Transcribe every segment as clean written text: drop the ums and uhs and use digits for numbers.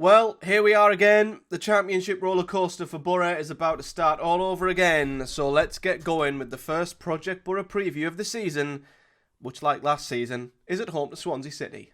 Well, here we are again. The championship roller coaster for Boro is about to start all over again. So let's get going with the first Project Boro preview of the season, which, like last season, is at home to Swansea City.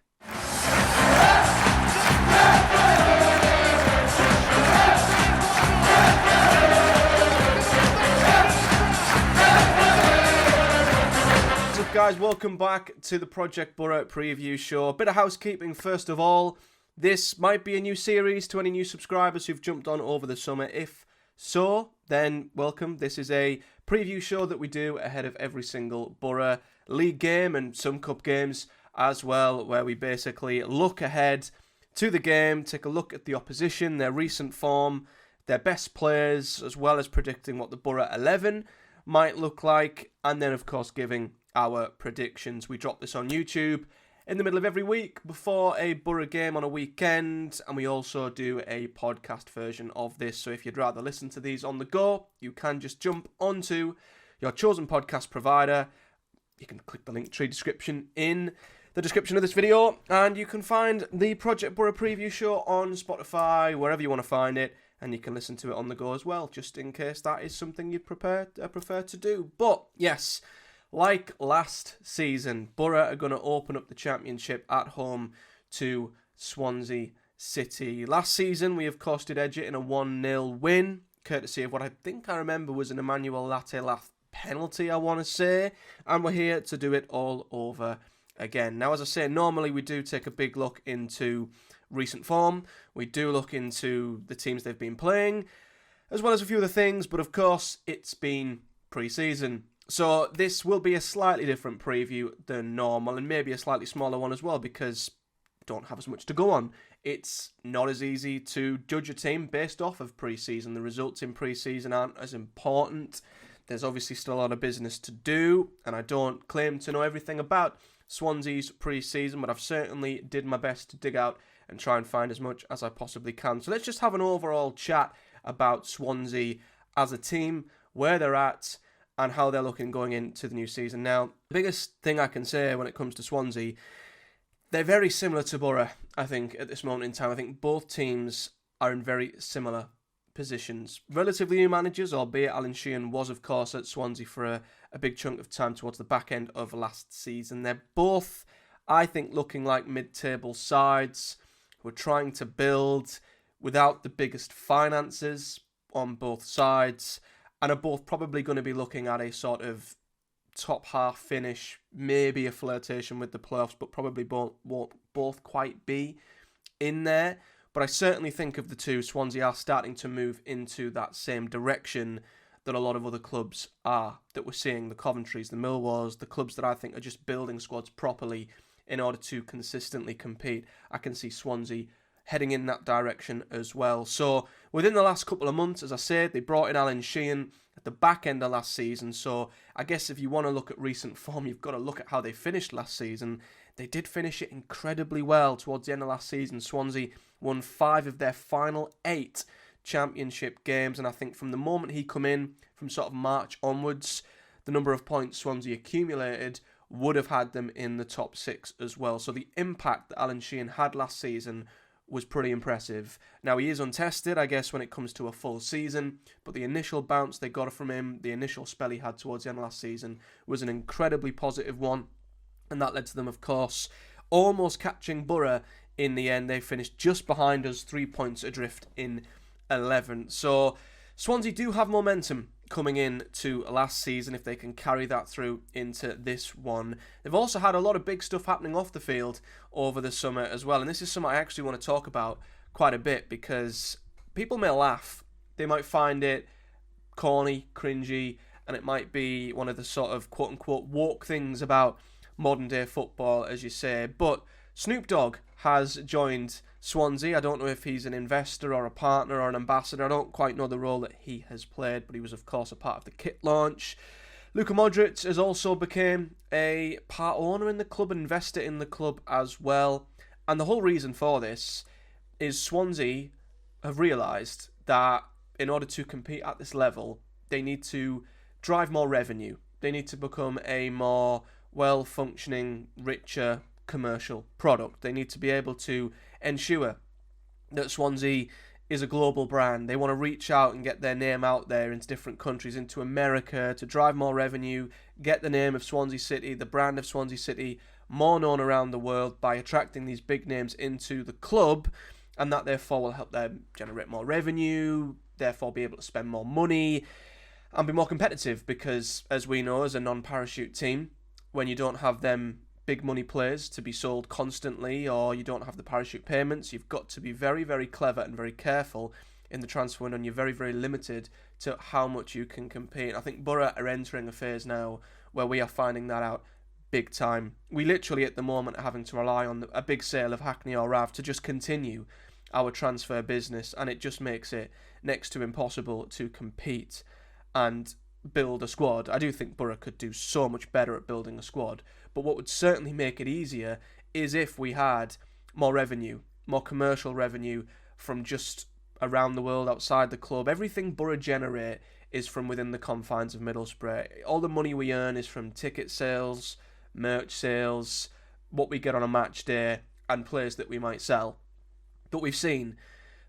What's up, guys? Welcome back to the Project Boro Preview Show. A bit of housekeeping first of all. This might be a new series to any new subscribers who've jumped on over the summer. If so, then welcome. This is a preview show that we do ahead of every single Boro League game and some cup games as well, where we basically look ahead to the game, take a look at the opposition, their recent form, their best players, as well as predicting what the Boro 11 might look like, and then of course giving our predictions. We drop this on YouTube in the middle of every week before a Boro game on a weekend, and we also do a podcast version of this. So if you'd rather listen to these on the go, you can just jump onto your chosen podcast provider. You can click the link tree description in the description of this video, and you can find the Project Boro Preview Show on Spotify, wherever you want to find it, and you can listen to it on the go as well, just in case that is something you'd prefer to do. But yes, like last season, Boro are going to open up the championship at home to Swansea City. Last season, we of course did edge it in a 1-0 win, courtesy of what I think I remember was an Emmanuel Latte-Lath penalty, I want to say, and we're here to do it all over again. Now, as I say, normally we do take a big look into recent form. We do look into the teams they've been playing, as well as a few other things, but of course, it's been pre-season. So this will be a slightly different preview than normal, and maybe a slightly smaller one as well, because we don't have as much to go on. It's not as easy to judge a team based off of pre-season. The results in pre-season aren't as important. There's obviously still a lot of business to do, and I don't claim to know everything about Swansea's pre-season, but I've certainly did my best to dig out and try and find as much as I possibly can. So let's just have an overall chat about Swansea as a team, where they're at, and how they're looking going into the new season. Now, the biggest thing I can say when it comes to Swansea, they're very similar to Boro, I think, at this moment in time. I think both teams are in very similar positions. Relatively new managers, albeit Alan Sheehan was, of course, at Swansea for a big chunk of time towards the back end of last season. They're both, I think, looking like mid-table sides who are trying to build without the biggest finances on both sides, and are both probably going to be looking at a sort of top half finish, maybe a flirtation with the playoffs, but probably won't both quite be in there. But I certainly think of the two, Swansea are starting to move into that same direction that a lot of other clubs are, that we're seeing, the Coventrys, the Millwalls, the clubs that I think are just building squads properly in order to consistently compete. I can see Swansea heading in that direction as well. So within the last couple of months, as I said, they brought in Alan Sheehan at the back end of last season. So I guess if you want to look at recent form, you've got to look at how they finished last season. They did finish it incredibly well towards the end of last season. Swansea won 5 of their final 8 championship games. And I think from the moment he come in, from sort of March onwards, the number of points Swansea accumulated would have had them in the top 6 as well. So the impact that Alan Sheehan had last season was pretty impressive. Now, he is untested, I guess, when it comes to a full season, but the initial bounce they got from him, the initial spell he had towards the end of last season, was an incredibly positive one, and that led to them, of course, almost catching Boro in the end. They finished just behind us, 3 points adrift in 11th. So Swansea do have momentum coming in to last season if they can carry that through into this one. They've also had a lot of big stuff happening off the field over the summer as well, and this is something I actually want to talk about quite a bit, because people may laugh, they might find it corny, cringy, and it might be one of the sort of quote-unquote woke things about modern day football, as you say, but Snoop Dogg has joined Swansea. I don't know if he's an investor or a partner or an ambassador. I don't quite know the role that he has played, but he was, of course, a part of the kit launch. Luka Modric has also become a part owner in the club, an investor in the club as well. And the whole reason for this is Swansea have realised that in order to compete at this level, they need to drive more revenue. They need to become a more well-functioning, richer commercial product. They need to be able to ensure that Swansea is a global brand. They want to reach out and get their name out there into different countries, into America, to drive more revenue, get the name of Swansea City, the brand of Swansea City, more known around the world by attracting these big names into the club, and that therefore will help them generate more revenue, therefore be able to spend more money and be more competitive, because as we know, as a non-parachute team, when you don't have them big money players to be sold constantly, or you don't have the parachute payments, you've got to be very, very clever and very careful in the transfer window, and you're very, very limited to how much you can compete. I think Boro are entering a phase now where we are finding that out big time. We literally at the moment are having to rely on a big sale of Hackney or Rav to just continue our transfer business, and it just makes it next to impossible to compete and build a squad. I do think Boro could do so much better at building a squad, but what would certainly make it easier is if we had more revenue, more commercial revenue from just around the world, outside the club. Everything Boro generate is from within the confines of Middlesbrough. All the money we earn is from ticket sales, merch sales, what we get on a match day, and players that we might sell. But we've seen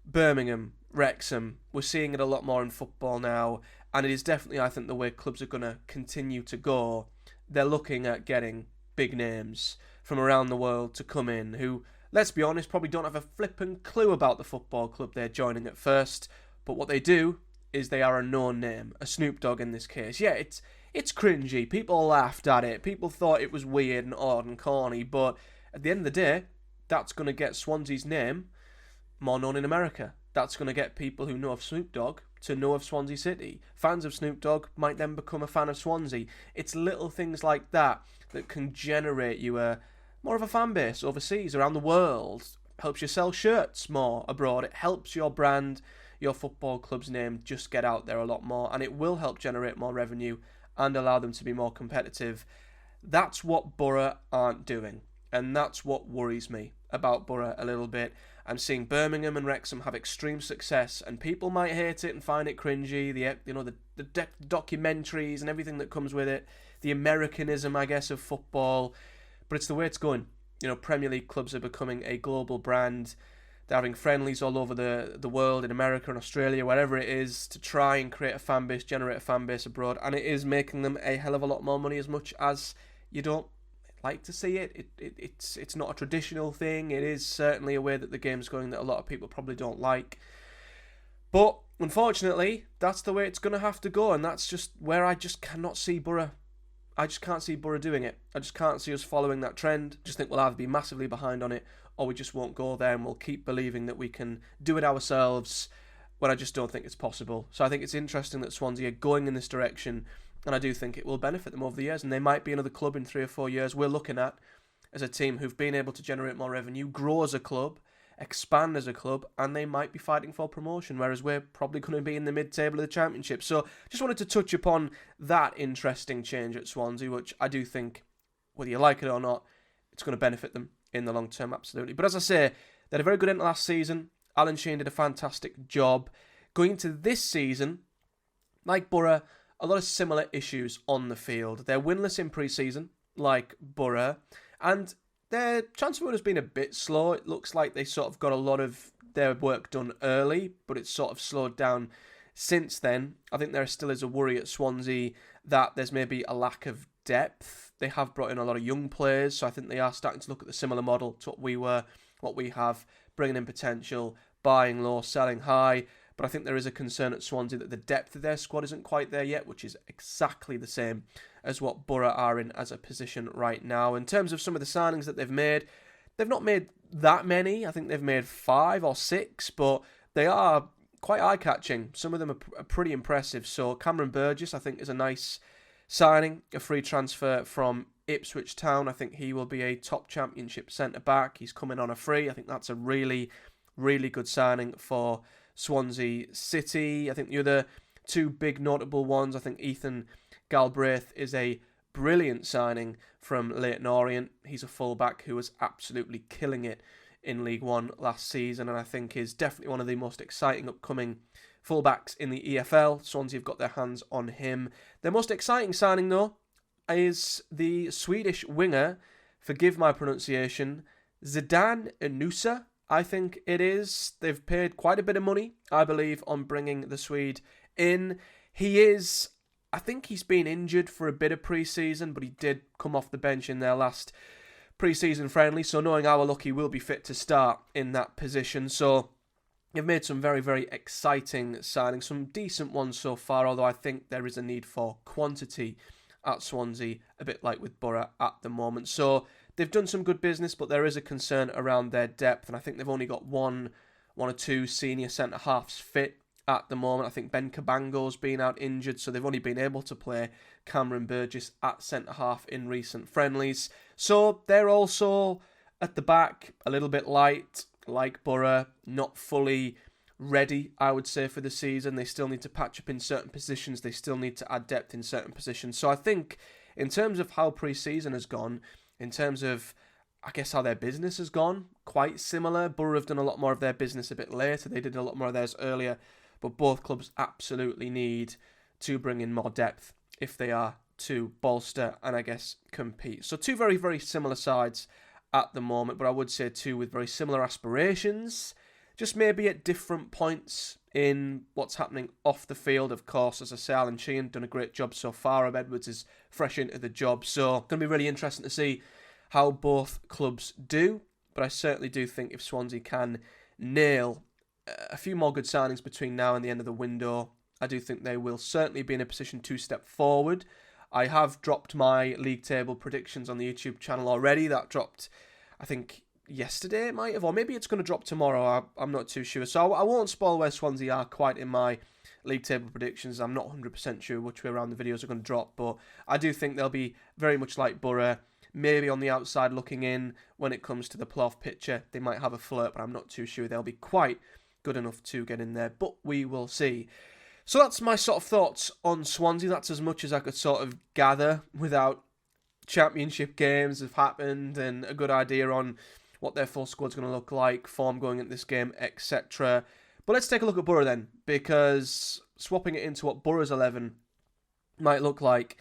Birmingham, Wrexham, we're seeing it a lot more in football now, and it is definitely, I think, the way clubs are going to continue to go. They're looking at getting big names from around the world to come in who, let's be honest, probably don't have a flipping clue about the football club they're joining at first, but what they do is they are a known name, a Snoop Dogg in this case. Yeah, it's cringy, people laughed at it, people thought it was weird and odd and corny, but at the end of the day, that's going to get Swansea's name more known in America. That's going to get people who know of Snoop Dogg to know of Swansea City. Fans of Snoop Dogg might then become a fan of Swansea. It's little things like that that can generate you more of a fan base overseas, around the world. Helps you sell shirts more abroad. It helps your brand, your football club's name just get out there a lot more, and it will help generate more revenue and allow them to be more competitive. That's what Boro aren't doing, and that's what worries me about Boro a little bit. I'm seeing Birmingham and Wrexham have extreme success, and people might hate it and find it cringy. The documentaries and everything that comes with it, the Americanism, I guess, of football. But it's the way it's going. Premier League clubs are becoming a global brand. They're having friendlies all over the world, in America and Australia, wherever it is, to try and create a fan base, generate a fan base abroad, and it is making them a hell of a lot more money, as much as you don't like to see it. It's not a traditional thing. It is certainly a way that the game's going that a lot of people probably don't like. But unfortunately, that's the way it's going to have to go, and that's just where I just cannot see Boro. I just can't see Boro doing it. I just can't see us following that trend. I just think we'll either be massively behind on it, or we just won't go there, and we'll keep believing that we can do it ourselves, when I just don't think it's possible. So I think it's interesting that Swansea are going in this direction, and I do think it will benefit them over the years, and they might be another club in 3 or 4 years we're looking at as a team who've been able to generate more revenue, grow as a club, expand as a club, and they might be fighting for promotion, whereas we're probably going to be in the mid-table of the Championship. So just wanted to touch upon that interesting change at Swansea, which I do think, whether you like it or not, it's going to benefit them in the long term, absolutely. But as I say, they had a very good end last season. Alan Sheehan did a fantastic job. Going into this season, like Boro, a lot of similar issues on the field. They're winless in pre-season, like Boro, and their transfer window has been a bit slow. It looks like they sort of got a lot of their work done early, but it's sort of slowed down since then. I think there still is a worry at Swansea that there's maybe a lack of depth. They have brought in a lot of young players, so I think they are starting to look at the similar model to what we have, bringing in potential, buying low, selling high. But I think there is a concern at Swansea that the depth of their squad isn't quite there yet, which is exactly the same as what Boro are in as a position right now. In terms of some of the signings that they've not made that many. I think they've made 5 or 6, but they are quite eye-catching. Some of them are pretty impressive. So Cameron Burgess, I think, is a nice signing, a free transfer from Ipswich Town. I think he will be a top Championship centre-back. He's coming on a free. I think that's a really, really good signing for Swansea City. I think the other 2 big notable ones, I think Ethan Galbraith is a brilliant signing from Leyton Orient. He's a fullback who was absolutely killing it in League One last season, and I think is definitely one of the most exciting upcoming fullbacks in the EFL. Swansea have got their hands on him. Their most exciting signing, though, is the Swedish winger, forgive my pronunciation, Zidane Inusa. I think it is. They've paid quite a bit of money, I believe, on bringing the Swede in. I think he's been injured for a bit of pre-season, but he did come off the bench in their last pre-season friendly, so knowing our luck, he will be fit to start in that position. So they've made some very, very exciting signings, some decent ones so far, although I think there is a need for quantity at Swansea, a bit like with Boro at the moment. So they've done some good business, but there is a concern around their depth, and I think they've only got one or two senior centre-halves fit at the moment. I think Ben Cabango's been out injured, so they've only been able to play Cameron Burgess at centre-half in recent friendlies. So they're also, at the back, a little bit light, like Boro, not fully ready, I would say, for the season. They still need to patch up in certain positions. They still need to add depth in certain positions. So I think, in terms of how pre-season has gone, in terms of, I guess, how their business has gone, quite similar. Boro have done a lot more of their business a bit later. They did a lot more of theirs earlier. But both clubs absolutely need to bring in more depth if they are to bolster and, I guess, compete. So two very, very similar sides at the moment, but I would say two with very similar aspirations, just maybe at different points in what's happening off the field. Of course, as I say, Alan Sheehan done a great job so far. Rob Edwards is fresh into the job, so going to be really interesting to see how both clubs do. But I certainly do think if Swansea can nail a few more good signings between now and the end of the window, I do think they will certainly be in a position to step forward. I have dropped my league table predictions on the YouTube channel already. That dropped, I think, yesterday it might have, or maybe it's going to drop tomorrow. I'm not too sure. So I won't spoil where Swansea are quite in my league table predictions. I'm not 100% sure which way around the videos are going to drop, but I do think they'll be very much like Boro, maybe on the outside looking in when it comes to the playoff picture. They might have a flirt, but I'm not too sure they'll be quite good enough to get in there, but we will see. So that's my sort of thoughts on Swansea. That's as much as I could sort of gather without championship games have happened and a good idea on what their full squad's going to look like, form going into this game, etc. But let's take a look at Boro then, because swapping it into what Boro's 11 might look like,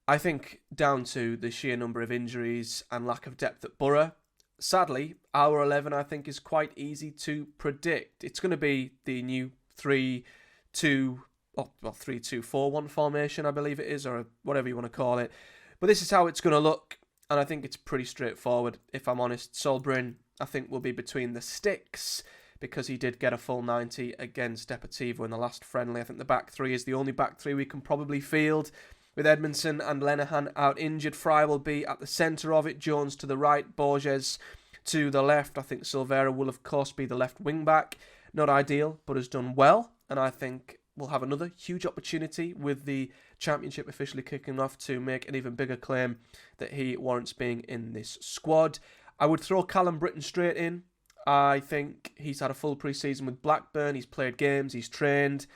I think down to the sheer number of injuries and lack of depth at Boro, sadly, our 11, I think, is quite easy to predict. It's going to be the new 3-2-4-1 formation, I believe it is, or whatever you want to call it. But this is how it's going to look, and I think it's pretty straightforward, if I'm honest. Solbrin, I think, will be between the sticks, because he did get a full 90 against Deportivo in the last friendly. I think the back three is the only back three we can probably field. With Edmondson and Lenihan out injured, Fry will be at the centre of it, Jones to the right, Borges to the left. I think Silvera will, of course, be the left wing-back. Not ideal, but has done well, and I think we'll have another huge opportunity with the Championship officially kicking off to make an even bigger claim that he warrants being in this squad. I would throw Callum Britton straight in. I think he's had a full pre-season with Blackburn, he's played games, he's trained,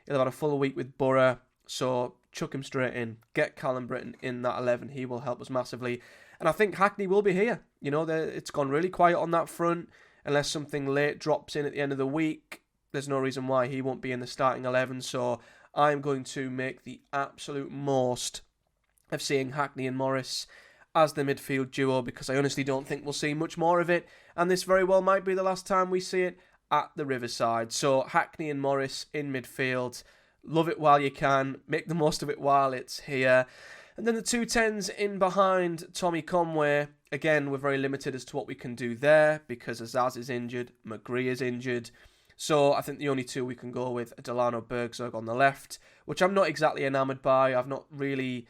he'll have had a full week with Boro, so chuck him straight in. Get Callum Britton in that 11. He will help us massively. And I think Hackney will be here. You know, it's gone really quiet on that front. Unless something late drops in at the end of the week, there's no reason why he won't be in the starting 11. So I'm going to make the absolute most of seeing Hackney and Morris as the midfield duo, because I honestly don't think we'll see much more of it. And this very well might be the last time we see it at the Riverside. So Hackney and Morris in midfield. Love it while you can. Make the most of it while it's here. And then the 210s in behind Tommy Conway. Again, we're very limited as to what we can do there because Azaz is injured, McGree is injured. So I think the only two we can go with are Delano Bergzorg on the left, which I'm not exactly enamoured by. I've not really,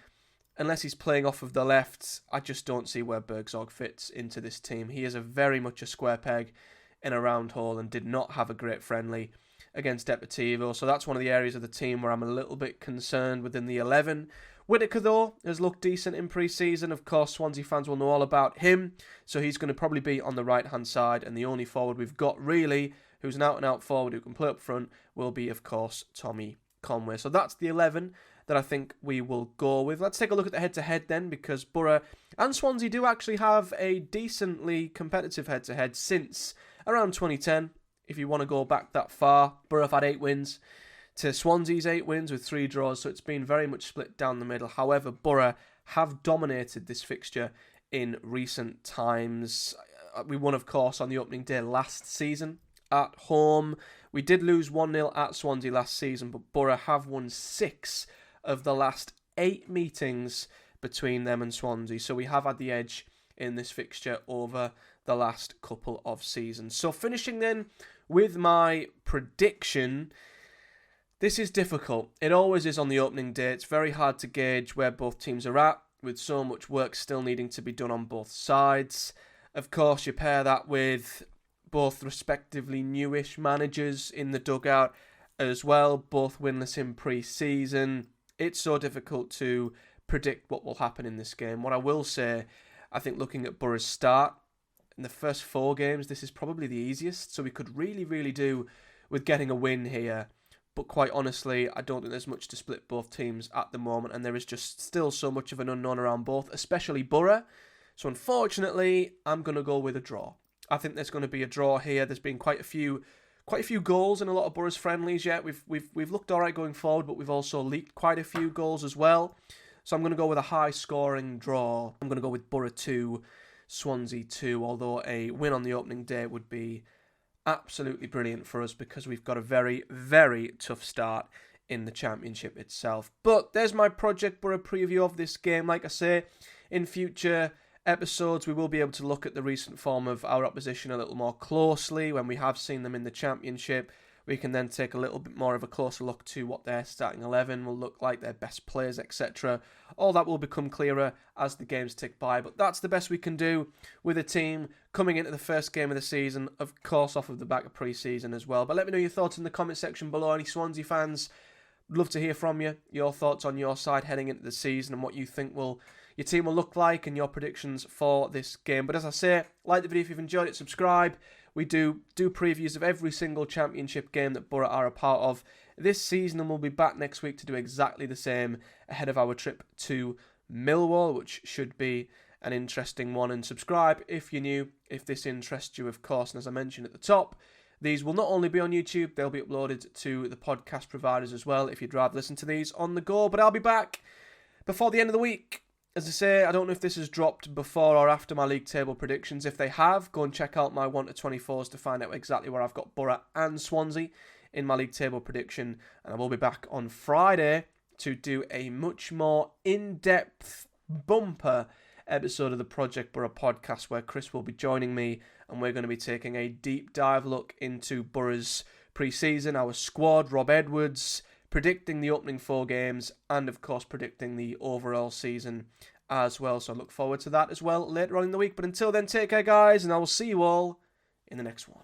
unless he's playing off of the left, I just don't see where Bergzorg fits into this team. He is very much a square peg in a round hole and did not have a great friendly against Deportivo. So that's one of the areas of the team where I'm a little bit concerned within the 11. Whitaker, though, has looked decent in pre-season. Of course, Swansea fans will know all about him. So he's going to probably be on the right-hand side. And the only forward we've got, really, who's an out-and-out forward who can play up front, will be, of course, Tommy Conway. So that's the 11 that I think we will go with. Let's take a look at the head-to-head then, because Boro and Swansea do actually have a decently competitive head-to-head since around 2010. If you want to go back that far, Boro have had 8 wins to Swansea's 8 wins with 3 draws, so it's been very much split down the middle. However, Boro have dominated this fixture in recent times. we won, of course, on the opening day last season at home. We did lose 1-0 at Swansea last season, but Boro have won 6 of the last 8 meetings between them and Swansea. So we have had the edge in this fixture over the last couple of seasons. So finishing then with my prediction, this is difficult. It always is on the opening day. It's very hard to gauge where both teams are at, with so much work still needing to be done on both sides. Of course, you pair that with both respectively newish managers in the dugout as well, both winless in pre-season. It's so difficult to predict what will happen in this game. What I will say, I think looking at Boro's start, in the first 4 games, this is probably the easiest, so we could really do with getting a win here. But quite honestly, I don't think there's much to split both teams at the moment, and there is just still so much of an unknown around both, especially Boro. So unfortunately, I'm going to go with a draw. I think there's going to be a draw here. There's been quite a few goals in a lot of Boro's friendlies yet. We've looked all right going forward, but we've also leaked quite a few goals as well. So I'm going to go with a high-scoring draw. I'm going to go with Boro 2, Swansea 2, although a win on the opening day would be absolutely brilliant for us because we've got a very tough start in the Championship itself. But there's my Project Boro preview of this game. Like I say, in future episodes we will be able to look at the recent form of our opposition a little more closely. When we have seen them in the Championship, we can then take a little bit more of a closer look to what their starting 11 will look like, their best players, etc. All that will become clearer as the games tick by, but that's the best we can do with a team coming into the first game of the season, of course off of the back of pre-season as well. But let me know your thoughts in the comment section below. Any Swansea fans, I'd love to hear from you, your thoughts on your side heading into the season and what you think your team will look like and your predictions for this game. But as I say, like the video if you've enjoyed it, subscribe. We do previews of every single Championship game that Boro are a part of this season, and we'll be back next week to do exactly the same ahead of our trip to Millwall, which should be an interesting one. And subscribe if you're new, if this interests you, of course. And as I mentioned at the top, these will not only be on YouTube, they'll be uploaded to the podcast providers as well if you'd rather listen to these on the go. But I'll be back before the end of the week. As I say, I don't know if this has dropped before or after my league table predictions. If they have, go and check out my 1 to 24s to find out exactly where I've got Boro and Swansea in my league table prediction. And I will be back on Friday to do a much more in-depth bumper episode of the Project Boro podcast where Chris will be joining me and we're going to be taking a deep dive look into Boro's pre-season, our squad, Rob Edwards, predicting the opening 4 games, and of course predicting the overall season as well. So I look forward to that as well later on in the week. But until then, take care guys, and I will see you all in the next one.